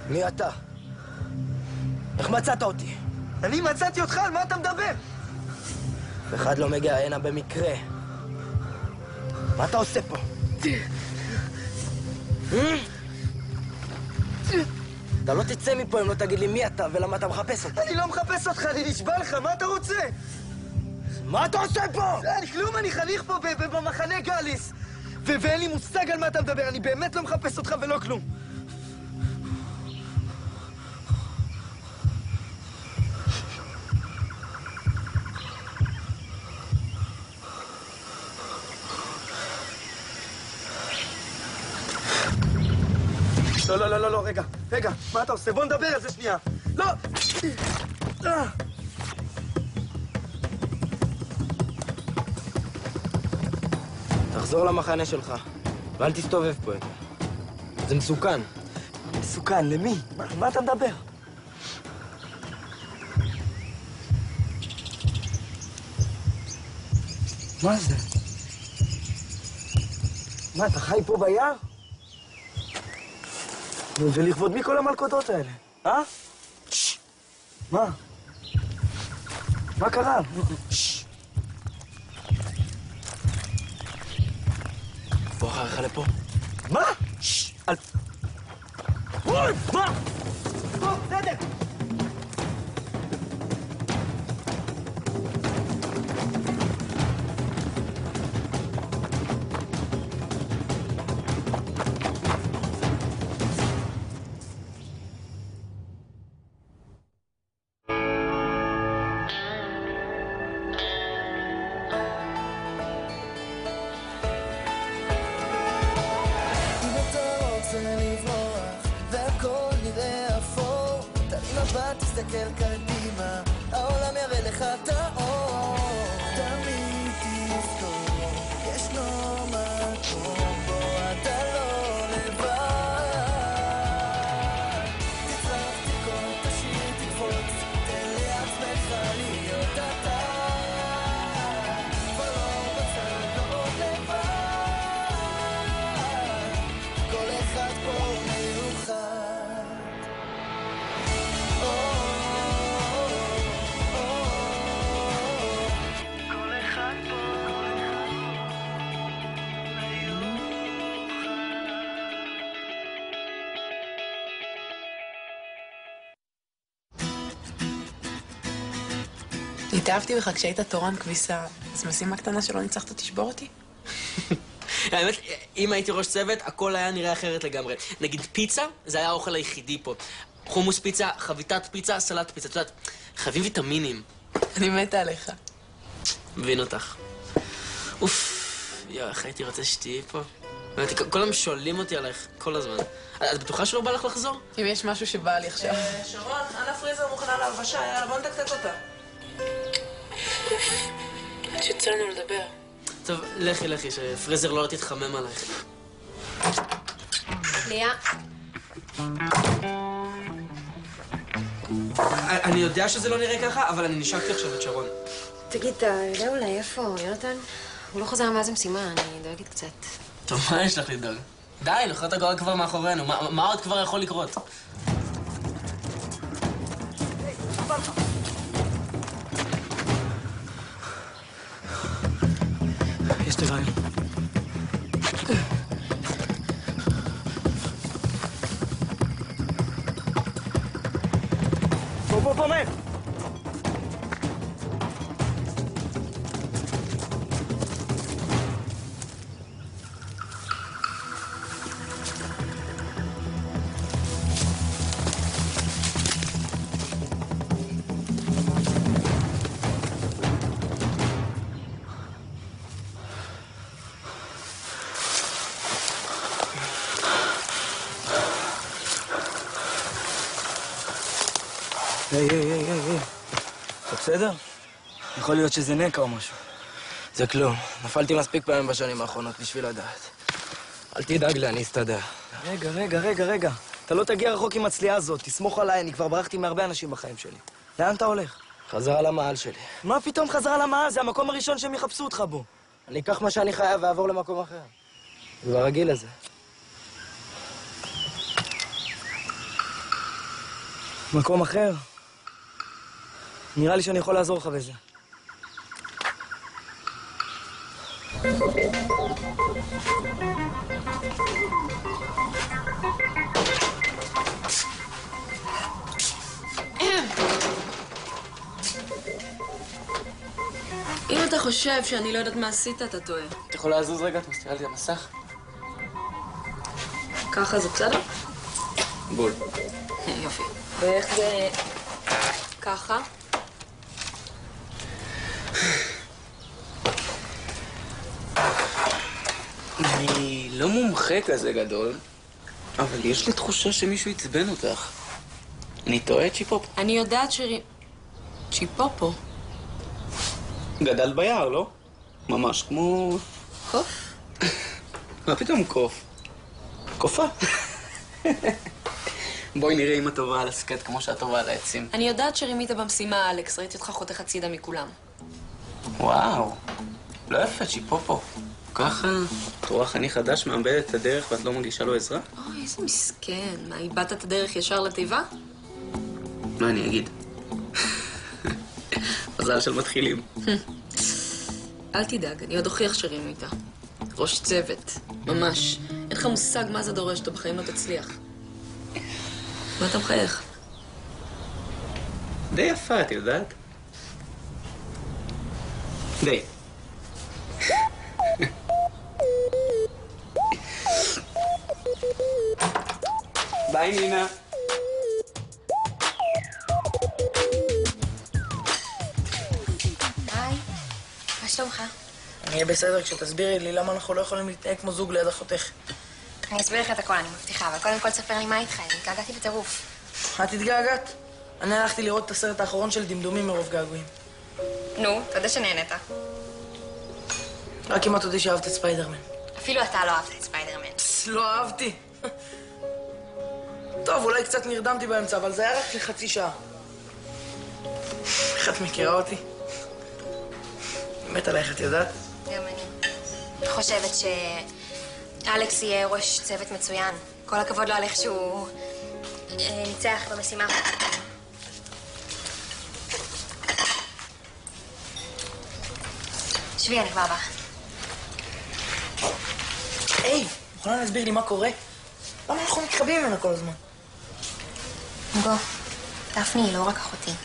מי אתה? איך מצאת אותי? אני מצאתי אותך, על מה אתה מדבר? אף אחד לא מגיע הנה במקרה. מה אתה עושה פה? אתה לא תצא מפה אם לא תגיד לי מי אתה ולמה אתה מחפש אותי. אני לא מחפש אותך, אני נשבע לך, מה אתה רוצה? מה אתה עושה פה? אין כלום, אני חניך פה במחנה גליס. ואין לי מושג על מה אתה מדבר, אני באמת לא מחפש אותך ולא כלום. לא, רגע, מה אתה עושה? בוא נדבר על זה שנייה. לא! תחזור למחנה שלך, ואל תסתובב פה יותר. זה מסוכן. מסוכן, למי? מה אתה מדבר? מה זה? מה, אתה חי פה ביער? ולכבוד מי כל המלכודות האלה? אה? מה? מה קרה? בוא אחריך לפה. מה? אוי! מה? טוב, בסדר! תסתכל קדימה, העולם יראה לך את האור. תמיד תזכור, ישנו מקום בו אתה לא לבד. תצרח, תרקוד, תשיר, תקפוץ, תן לעצמך להיות אתה. כבר לא בצד, לא עוד לבד. כל אחד פה מיוחד. התאהבתי בך כשהיית תורן כביסה, אז משימה קטנה שלא ניצחת תשבור אותי? האמת, אם הייתי ראש צוות, הכל היה נראה אחרת לגמרי. נגיד פיצה, זה היה האוכל היחידי פה. חומוס פיצה, חביתת פיצה, סלט פיצה. את יודעת, חייבים ויטמינים. אני מתה עליך. מבין אותך. אוף, איך הייתי רוצה שתהיי פה. באמת, כל היום שואלים אותי עלייך, כל הזמן. את בטוחה שלא בא לך לחזור? אם יש משהו שבא לי עכשיו. שרון, אנה פריזר מוכנה להלבשה, יאללה, בוא נדקדק אותה. שיצא לנו לדבר. טוב, לכי, שפריזר לא תתחמם עלייך. ליה. אני יודע שזה לא נראה ככה, אבל אני נשקתי עכשיו את שרון. תגיד, אתה יודע אולי איפה יונתן? הוא לא חוזר מאז המשימה, אני דואגת קצת. טוב, מה יש לך לדאוג? די, לוחת הגורל כבר מאחורינו, מה עוד כבר יכול לקרות? יש לי רעיון. פה, מהר! היי, אתה בסדר? יכול להיות שזה נקע או משהו. זה כלום. נפלתי מספיק פעמים בשנים האחרונות בשביל לדעת. אל תדאג לי, אני אסתדר. רגע. אתה לא תגיע רחוק עם הצליעה הזאת, תסמוך עליי, אני כבר ברחתי מהרבה אנשים בחיים שלי. לאן אתה הולך? חזרה למעל שלי. מה פתאום חזרה למעל? זה המקום הראשון שהם יחפשו אותך בו. אני אקח מה שאני חייב ואעבור למקום אחר. כבר רגיל לזה. מקום אחר? נראה לי שאני יכול לעזור לך בזה. אם אתה חושב שאני לא יודעת מה עשית, אתה טועה. את יכולה לזוז רגע? את מסתירה לי את המסך? ככה זה בסדר? בול. יופי. ואיך זה... ככה? אני לא מומחה כזה גדול, אבל יש לי תחושה שמישהו עצבן אותך. אני טועה, צ'יפופו? אני יודעת צ'יפופו. גדלת ביער, לא? ממש כמו... קוף? מה פתאום קוף? קופה. בואי נראה אם את טובה על הסקט כמו שאת טובה על העצים. אני יודעת שרימית במשימה, אלכס. ראיתי אותך חותך הצידה מכולם. וואו, לא יפה, צ'יפופו. ככה, את רואה חני חדש מאבד את הדרך ואת לא מגישה לו עזרה? אוי, איזה מסכן. מה, איבדת את הדרך ישר לתיבה? מה אני אגיד? מזל של מתחילים. אל תדאג, אני עוד אוכיח שרימית. ראש צוות, ממש. אין לך מושג מה זה דורש, אתה בחיים לא תצליח. מה אתה מחייך? די יפה, את יודעת? די. ביי, נינה. היי, מה שלומך? אני אהיה בסדר כשתסבירי לי למה אנחנו לא יכולים להתנהג כמו זוג ליד החותך. אני אסביר לך את הכל, אני מבטיחה, אבל קודם כל תספר לי מה איתך, אני התגעגעתי בטירוף. את התגעגעת? אני הלכתי לראות את הסרט האחרון של דמדומים מרוב געגועים. נו, אתה יודע שנהנית. רק אם את יודעת שאהבת את ספיידרמן. אפילו אתה לא אהבת את ספיידרמן. לא אהבתי. טוב, אולי קצת נרדמתי באמצע, אבל זה היה רק לחצי שעה. איך את מכירה אותי? מת עלייך, את יודעת? גם אני חושבת שאלכס יהיה ראש צוות מצוין. כל הכבוד לו על איך שהוא ניצח במשימה. שבי, אני כבר באה. היי, יכולה להסביר לי מה קורה? למה אנחנו מתחבאים ממנה כל הזמן? גו, דפני היא לא רק אחותי. היא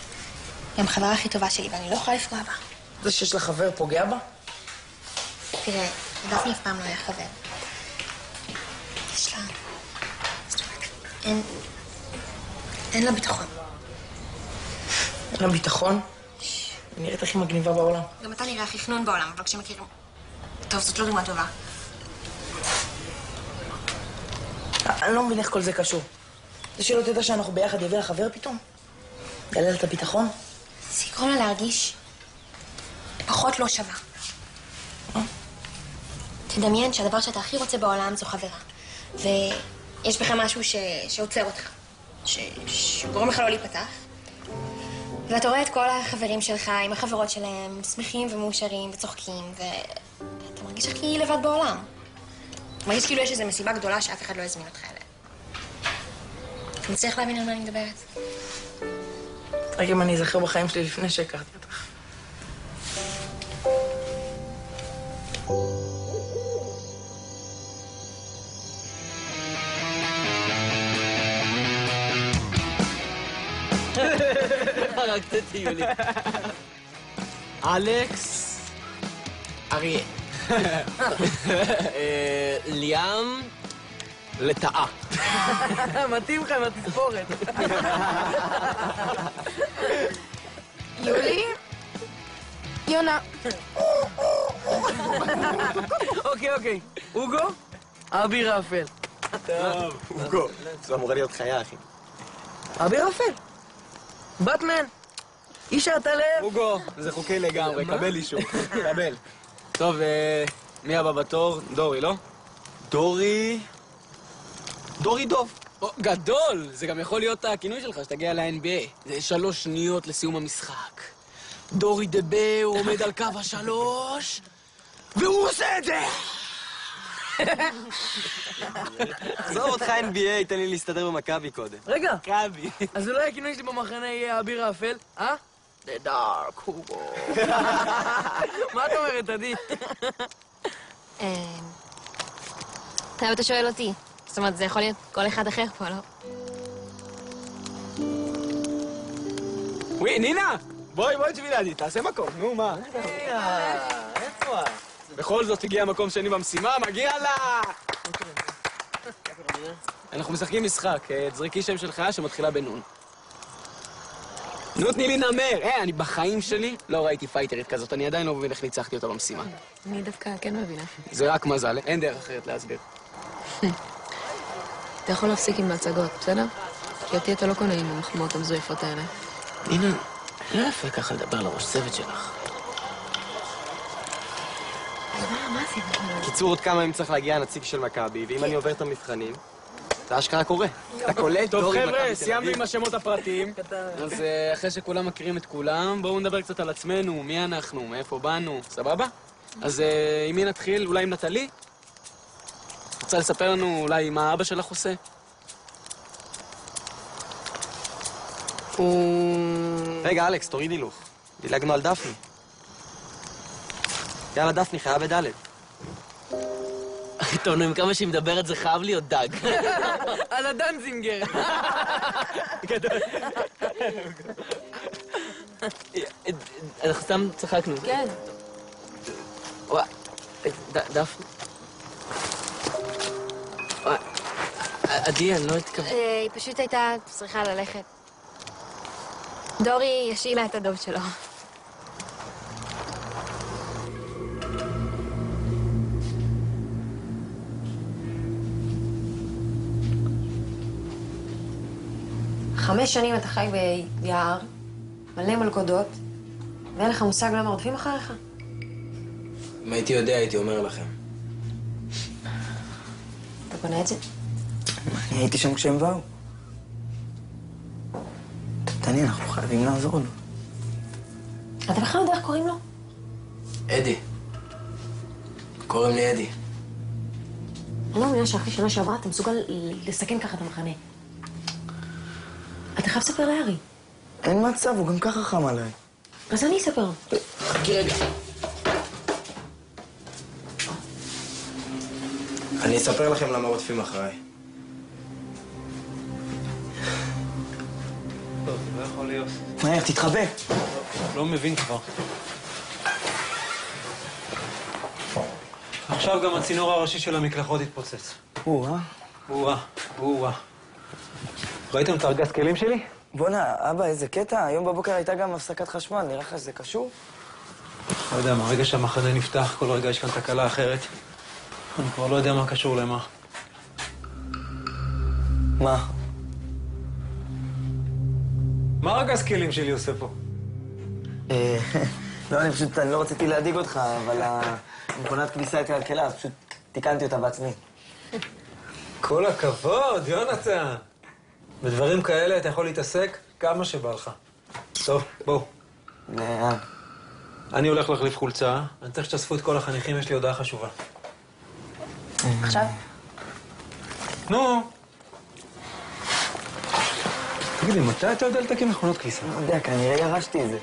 גם חברה הכי טובה שלי, ואני לא יכולה לפגוע בה. זה שיש לה חבר פוגע בה? תראה, דפני אף פעם לא היה חבר. יש לה... אין לה ביטחון. אין לה ביטחון? היא נראית הכי מגניבה בעולם. גם אתה נראה הכי חנון בעולם, אבל כשמכירים... טוב, זאת לא דוגמה טובה. אני לא מבין איך כל זה קשור. זה שלא תדע שאנחנו ביחד יביא לה חבר פתאום? יעלה לה את הביטחון? זה יגרום לה להרגיש פחות לא שווה. תדמיין שהדבר שאתה הכי רוצה בעולם זו חברה. ויש בך משהו שעוצר אותך. שגורם לך לא להיפתח. ואתה רואה את כל החברים שלך עם החברות שלהם, שמחים ומאושרים וצוחקים, ואתה מרגיש הכי לבד בעולם. אתה מרגיש כאילו יש איזו מסיבה גדולה שאף אחד לא הזמין אותך אליה. אתה מצליח להבין על מה אני מדברת? רק אם אני אזכר בחיים שלי לפני שהכרתי אותך. הרגת יולי. אלכס. אריה. ליאם. לטאה. מתאים לך עם התספורת. יולי? יונה. אוקיי. אוגו? אבי רפל. טוב, אוגו. זו אמורה להיות חיה, אחי. אבי רפל. באטמן. אישרת לב. אוגו, זה חוקי לגמרי, קבל אישור. קבל. טוב, מי הבא בתור? דורי, לא? דורי דוב. גדול! זה גם יכול להיות הכינוי שלך, שתגיע ל-NBA. זה 3 שניות לסיום המשחק. דורי דבה, הוא עומד על קו ה3, והוא עושה את זה! עזוב אותך NBA, תן לי להסתדר במכבי קודם. רגע, אז אולי הכינוי שלי במחנה יהיה אביר האפל, אה? The Dark Hugo. מה את אומרת, עדי? אתה שואל אותי. זאת אומרת, זה יכול להיות כל אחד אחר פה, לא? וואי, נינה! בואי תשבי לידי, תעשה מקום, נו, מה? איפה את? בכל זאת הגיע מקום שני במשימה, מגיע לה! אנחנו משחקים משחק, תזרקי שם של חיה שמתחילה בנון. נו, תני לי נמר! אני בחיים שלי לא ראיתי פייטרית כזאת, אני עדיין לא מבין איך ניצחתי אותה במשימה. אני דווקא כן מבינה. זה רק מזל, אין דרך אחרת להסביר. אתה יכול להפסיק עם ההצגות, בסדר? כי אותי אתה לא קונה עם המחמאות המזויפות האלה. נינה, לא יפה ככה לדבר לראש צוות שלך. מה זה? קיצור, עוד כמה ימים צריך להגיע הנציג של מכבי, ואם אני עובר את המבחנים, זה אשכרה קורה. אתה קולט טוב דורי מכבי תל חבר'ה, אביב. סיימנו עם השמות הפרטיים. אז אחרי שכולם מכירים את כולם, בואו נדבר קצת על עצמנו, מי אנחנו, מאיפה באנו, סבבה? אז עם מי נתחיל? אולי עם נטלי? רוצה לספר לנו אולי מה אבא שלך עושה? רגע, אלכס, תוריד הילוך. דילגנו על דפני. יאללה, דפני, חיה בד'. טוב, נו, עם כמה שהיא מדברת זה חייב להיות דג. על הדנזינגר. אנחנו סתם צחקנו. כן. וואי, דפני. וואי, עדי, אני לא התכוון. היא פשוט הייתה צריכה ללכת. דורי ישילה את הדוב שלו. חמש שנים אתה חי ביער, מלא מלכודות, ואין לך מושג למה רודפים אחריך? אם הייתי יודע, הייתי אומר לכם. אתה קונה את זה? אני הייתי שם כשהם באו. דני, אנחנו חייבים לעזור לו. אתה בכלל יודע איך קוראים לו? אדי. קוראים לי אדי. אני לא מאמינה שאחרי שנה שעברה אתה מסוגל לסכן ככה את המחנה. אתה חייב לספר לארי. אין מצב, הוא גם ככה חם עליי. אז אני אספר. חכי רגע. אני אספר לכם למה רודפים אחריי. טוב, לא יכול להיות. מהר, תתחבא. לא מבין כבר. עכשיו גם הצינור הראשי של המקלחות התפוצץ. או-אה. ראיתם את ארגז כלים שלי? בואנה, אבא, איזה קטע. היום בבוקר הייתה גם הפסקת חשמל. נראה לך שזה קשור? לא יודע, מהרגע שהמחנה נפתח, כל רגע יש כאן תקלה אחרת. אני כבר לא יודע מה קשור למה. מה? מה ארגז כלים שלי עושה פה? לא, אני לא רציתי להדאיג אותך, אבל המכונת כביסה התקלקלה, אז פשוט תיקנתי אותה בעצמי. כל הכבוד, יונתן. בדברים כאלה אתה יכול להתעסק כמה שבא לך. טוב, בואו. לאן? אני הולך להחליף חולצה, אני צריך שתאספו את כל החניכים, יש לי הודעה חשובה. עכשיו? נו. תגיד לי, מתי אתה יודע לתקן מכונות כביסה? לא יודע, כנראה ירשתי את זה.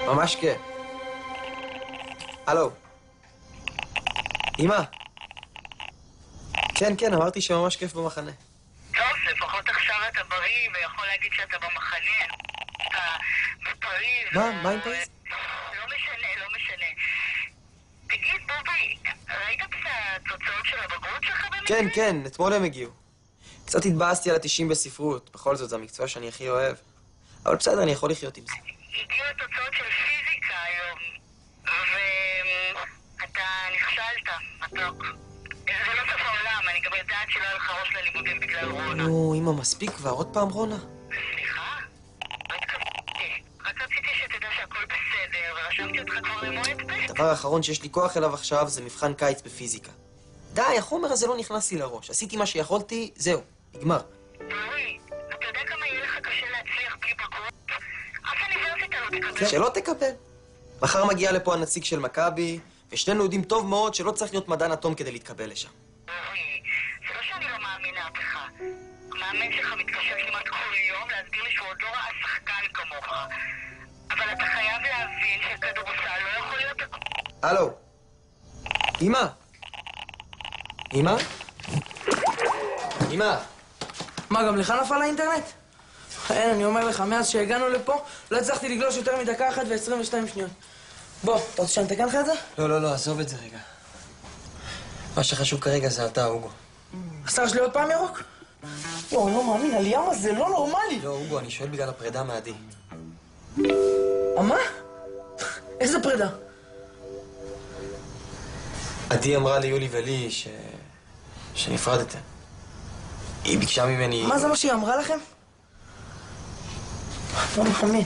ממש כן. הלו. אמא. כן, אמרתי שממש כיף במחנה. טוב, לפחות עכשיו אתה בריא ויכול להגיד שאתה במחנה. אתה בפריז. מה עם פריז? לא משנה. תגיד, בובי, ראית את התוצאות של הבגרות שלך במקרה? כן, אתמול הם הגיעו. קצת התבאסתי על ה-90 בספרות. בכל זאת, זה המקצוע שאני הכי אוהב. אבל בסדר, אני יכול לחיות עם זה. הגיעו התוצאות של פיזיקה היום, ואתה נכשלת, מתוק. זה לא סוף העולם, אני גם יודעת שלא היה לך ראש ללימודים בגלל רונה. נו, אמא, מספיק כבר, עוד פעם רונה. סליחה? רק רציתי שתדע שהכל בסדר, ורשמתי אותך כבר למועד ב'. הדבר האחרון שיש לי כוח אליו עכשיו זה מבחן קיץ בפיזיקה. די, החומר הזה לא נכנס לי לראש. עשיתי מה שיכולתי, זהו, נגמר. דורי, אתה יודע כמה יהיה לך קשה להצליח תקבל. שלא תקבל. מחר מגיע לפה הנציג של מכבי, ושנינו יודעים טוב מאוד שלא צריך להיות מדען אטום כדי להתקבל לשם. אוי, זה לא שאני לא מאמינה בך. המאמן שלך מתקשר כמעט כל יום להסביר לי שהוא עוד לא ראה שחקן כמוך. אבל אתה חייב להבין שכדורסל לא יכול להיות... הלו. אמא? אמא? אמא? מה, גם לך נפל האינטרנט? אין, אני אומר לך, מאז שהגענו לפה, לא הצלחתי לגלוש יותר מדקה אחת ו22 שניות. בוא, אתה רוצה שאני אתקן לך את זה? לא, עזוב את זה רגע. מה שחשוב כרגע זה אתה, אוגו. השר שלי עוד פעם ירוק? יואו, אני לא מאמין, הליאם הזה לא נורמלי. לא, אוגו, אני שואל בגלל הפרידה מעדי. מה? איזה פרידה? עדי אמרה ליולי ולי שנפרדתם. היא ביקשה ממני... מה זה מה שהיא אמרה לכם? לא מאמין.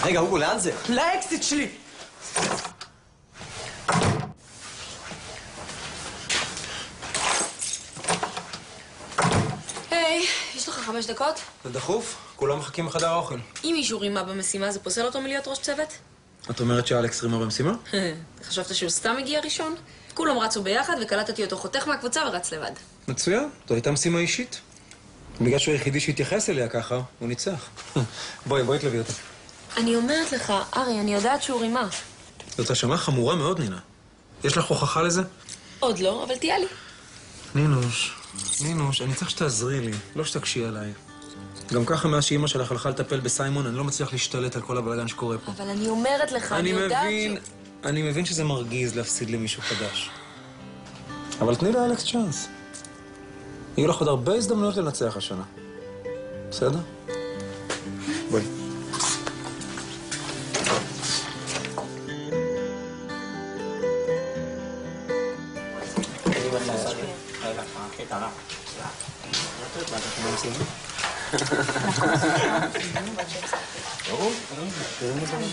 רגע, אוגו, לאן זה? לאקסיט שלי! היי, יש לך 5 דקות? זה דחוף? כולם מחכים בחדר האוכל. אם מישהו רימה במשימה, זה פוסל אותו מלהיות ראש צוות? את אומרת שאלכס רימה במשימה? חשבת שהוא סתם הגיע ראשון? כולם רצו ביחד וקלטתי אותו חותך מהקבוצה ורץ לבד. מצוין, זו הייתה משימה אישית. בגלל שהוא היחידי שהתייחס אליה ככה, הוא ניצח. בואי תלווי אותה. אני אומרת לך, ארי, אני יודעת שהוא רימה. זאת האשמה חמורה מאוד, נינה. יש לך הוכחה לזה? עוד לא, אבל תהיה לי. נינוש, אני צריך שתעזרי לי, לא שתקשי עליי. גם ככה מאז שאמא שלך הלכה לטפל בסיימון, אני לא מצליח להשתלט על כל הבלגן שקורה פה. אבל אני אומרת לך, אני יודעת אני מבין שזה מרגיז להפסיד למישהו חדש. אבל תני לאלכס צ'אנס. יהיו לך עוד הרבה הזדמנויות לנצח השנה. בסדר? בואי.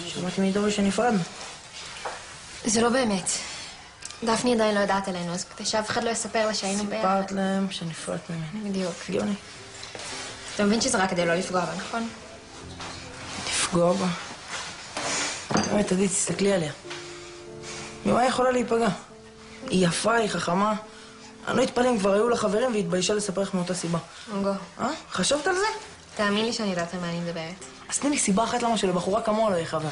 שמעתי מדורי שנפרדנו. זה לא באמת. דפני עדיין לא יודעת עלינו, אז כדי שאף אחד לא יספר לה שהיינו ביחד. סיפרת להם שנפרדת ממני. בדיוק. הגיוני. אתה מבין שזה רק כדי לא לפגוע בה, נכון? לפגוע בה. באמת, עדי, תסתכלי עליה. ממה היא יכולה להיפגע? היא יפה, היא חכמה. אני לא אתפלא אם כבר היו לה חברים והתביישה לספר לך מאותה סיבה. אוגו. חשבת על זה? תאמין לי שאני יודעת על מה אני מדברת. אז תני לי סיבה אחת למה שלבחורה כמוה לא יהיה חבר.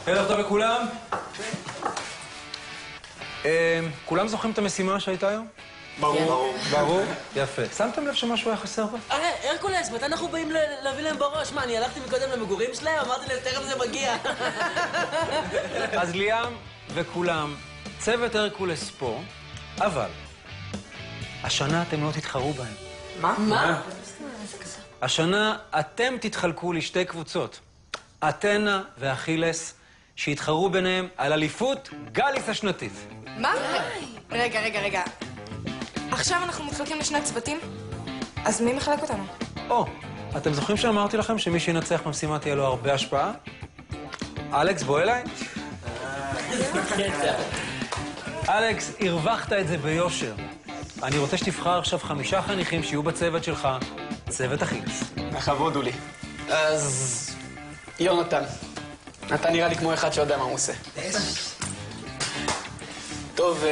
ערב טוב לכולם. כולם זוכרים את המשימה שהייתה היום? ברור. יפה. שמתם לב שמשהו היה חסר פה? הרקולס, מתי אנחנו באים להביא להם בראש? מה, אני הלכתי מקודם למגורים שלהם? אמרתי להם, תכף זה מגיע. אז ליאם וכולם, צוות הרקולס פה, אבל השנה אתם לא תתחרו בהם. מה? השנה אתם תתחלקו לשתי קבוצות, אתנה ואכילס, שיתחרו ביניהם על אליפות גליס השנתית. מה? רגע. עכשיו אנחנו מתחלקים לשני צוותים? אז מי מחלק אותנו? אתם זוכרים שאמרתי לכם שמי שינצח במשימה תהיה לו הרבה השפעה? אלכס, בוא אליי. אלכס, הרווחת את זה ביושר. אני רוצה שתבחר עכשיו 5 חניכים שיהיו בצוות שלך, צוות אכילס. לכבוד הוא לי. אז... יונתן. אתה נראה לי כמו אחד שיודע מה הוא עושה. טוב,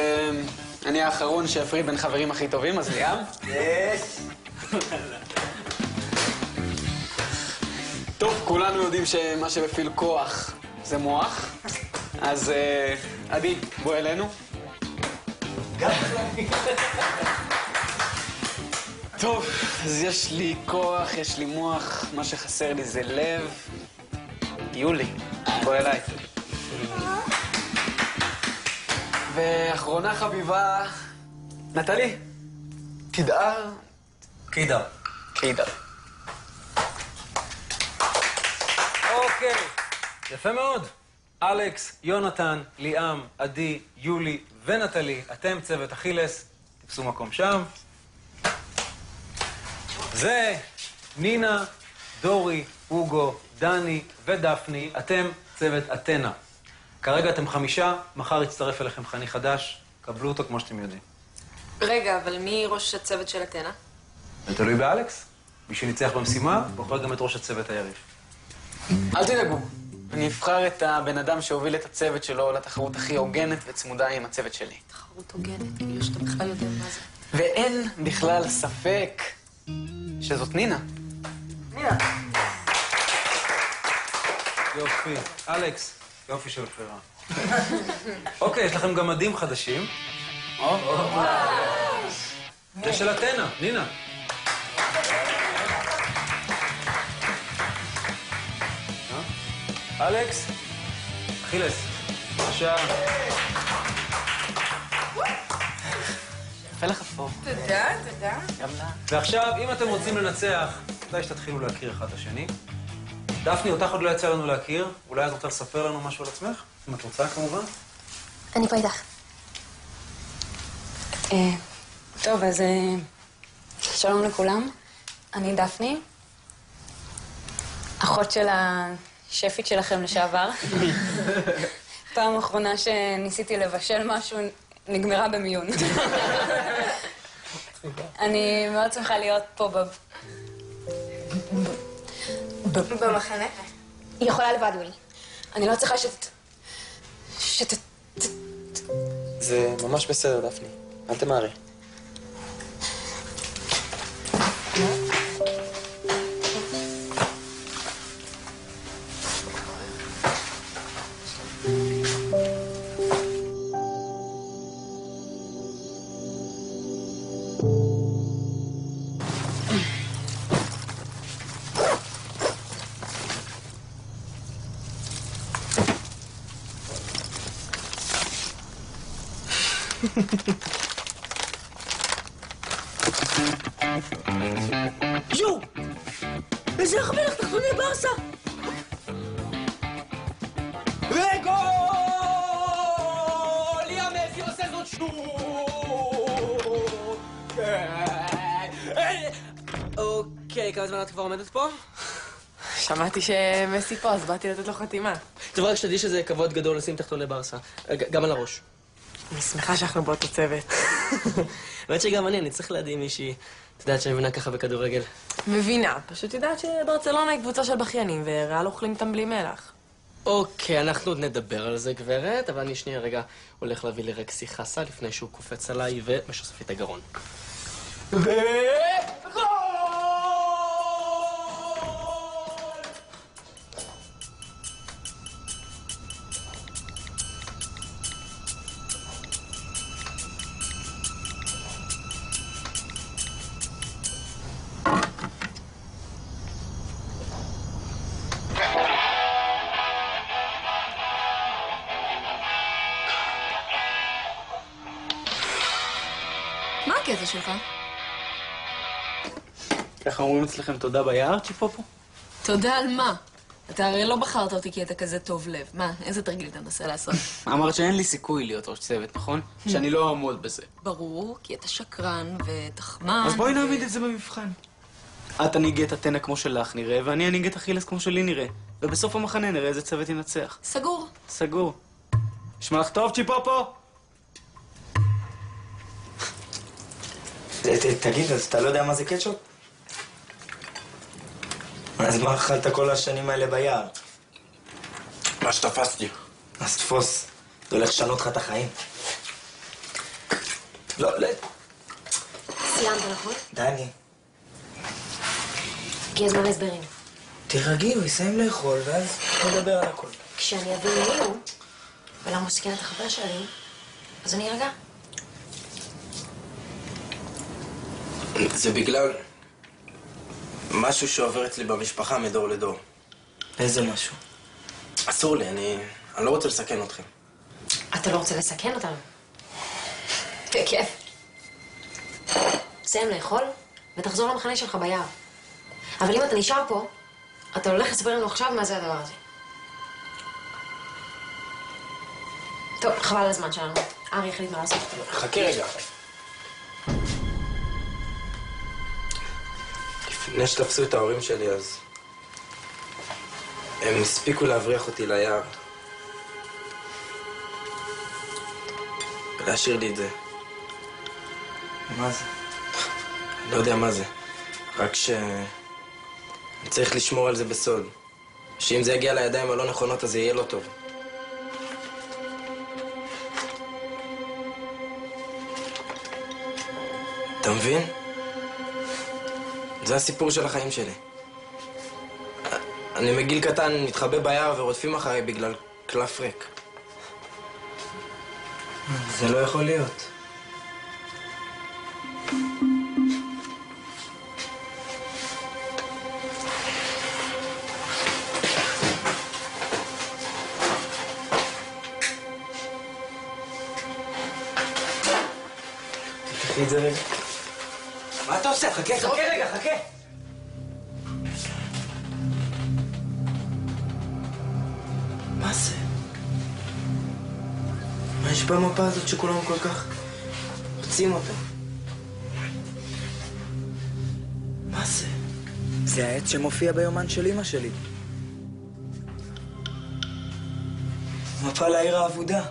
אני האחרון שיפריד בין חברים הכי טובים, אז ליאם. טוב, כולנו יודעים שמה שבפיל כוח זה מוח. אז עדי, בוא אלינו. טוב, אז יש לי כוח, יש לי מוח, מה שחסר לי זה לב. יולי, בוא אליי. ואחרונה חביבה, נטלי, תדער. קידר. אוקיי, יפה מאוד. אלכס, יונתן, ליאם, עדי, יולי ונטלי, אתם צוות אכילס, תפסו מקום שם. זה נינה, דורי, אוגו, דני ודפני, אתם צוות אתנה. כרגע אתם 5, מחר יצטרף אליכם חניך חדש, קבלו אותו כמו שאתם יודעים. רגע, אבל מי ראש הצוות של אתנה? זה תלוי באלכס. מי שניצח במשימה, בוחר גם את ראש הצוות היריב. אל תדאגו, אני אבחר את הבן אדם שהוביל את הצוות שלו לתחרות הכי הוגנת וצמודה עם הצוות שלי. תחרות הוגנת, כאילו שאתה בכלל יודע מה זה. ואין בכלל ספק שזאת נינה. נינה. יופי. אלכס, יופי של בחירה. אוקיי, יש לכם גם מדים חדשים. זה של אתנה, נינה. אלכס, אכילס, בבקשה. יפה לך פה. תודה. גם לה. ועכשיו, אם אתם רוצים לנצח, כדאי שתתחילו להכיר אחד את השני. דפני, אותך עוד לא יצא לנו להכיר. אולי את רוצה לספר לנו משהו על עצמך? אם את רוצה, כמובן. אני פה איתך. טוב, אז שלום לכולם. אני דפני, אחות של השפית שלכם לשעבר. פעם אחרונה שניסיתי לבשל משהו נגמרה במיון. אני מאוד שמחה להיות פה במחנה. היא יכולה לבד, ווילי. אני לא צריכה זה ממש בסדר, דפני. אל תמהרי. יו! איזה החמלך תחתוני ברסה! וגול! יא מסי עושה זאת שוב! אוקיי, כמה זמן את כבר עומדת פה? שמעתי שמסי פה, אז באתי לתת לו חתימה. טוב, רק שתדעי שזה כבוד גדול לשים תחתוני ברסה. גם על הראש. אני שמחה שאנחנו באותו צוות. האמת שגם אני צריך לידי מישהי, את יודעת שאני מבינה ככה בכדורגל. מבינה, פשוט יודעת שברצלונה היא קבוצה של בכיינים, וריאל אוכלים אותם בלי מלח. אוקיי, אנחנו עוד נדבר על זה, גברת, אבל אני שנייה רגע הולך להביא לרקסי חסה לפני שהוא קופץ עליי ומשוסף את הגרון. מה הקטע שלך? ככה אומרים אצלכם תודה ביער, צ'יפופו? תודה על מה? אתה הרי לא בחרת אותי כי אתה כזה טוב לב. מה, איזה תרגיל אתה מנסה לעשות? אמרת שאין לי סיכוי להיות ראש צוות, נכון? שאני לא אעמוד בזה. ברור, כי אתה שקרן ותחמן. אז בואי נעמיד את זה במבחן. את תנהיגי את אתנה כמו שלך נראה, ואני אנהיג את אכילס כמו שלי נראה. ובסוף המחנה נראה איזה צוות ינצח. סגור. סגור. נשמע לך טוב, צ'יפופו? תגיד, אז אתה לא יודע מה זה קטשופ? אז מה אכלת כל השנים האלה ביער? מה שתפסתי. אז תפוס, זה הולך לשנות לך את החיים. לא. סיימת, נכון? דני, הגיע הזמן להסברים. תירגעי, הוא יסיים לאכול, ואז נדבר על הכל. כשאני אבין מי הוא, ולמה הוא סיכן את החבר שלי, אז אני ארגע. זה בגלל משהו שעובר אצלי במשפחה מדור לדור. איזה משהו? אסור לי, אני לא רוצה לסכן אתכם. אתה לא רוצה לסכן אותנו? בכיף. סיים לאכול ותחזור למחנה שלך ביער. אבל אם אתה נשאר פה, אתה הולך לספר לנו עכשיו מה זה הדבר הזה. טוב, חבל על הזמן שלנו. ארי החליט מה לעשות. חכי רגע. לפני שתפסו את ההורים שלי, אז הם הספיקו להבריח אותי ליער. ולהשאיר לי את זה. מה זה? לא יודע מה זה. רק ש... אני צריך לשמור על זה בסוד. שאם זה יגיע לידיים הלא נכונות אז זה יהיה לא טוב. אתה מבין? זה הסיפור של החיים שלי. אני מגיל קטן מתחבא ביער ורודפים אחריי בגלל קלף ריק. זה לא יכול להיות. תקחי את זה רגע. מה אתה עושה? חכה רגע, חכה! מה זה? מה יש במפה הזאת שכולם כל כך רוצים אותה? מה זה? זה העץ שמופיע ביומן של אמא שלי. מפה לעיר האבודה.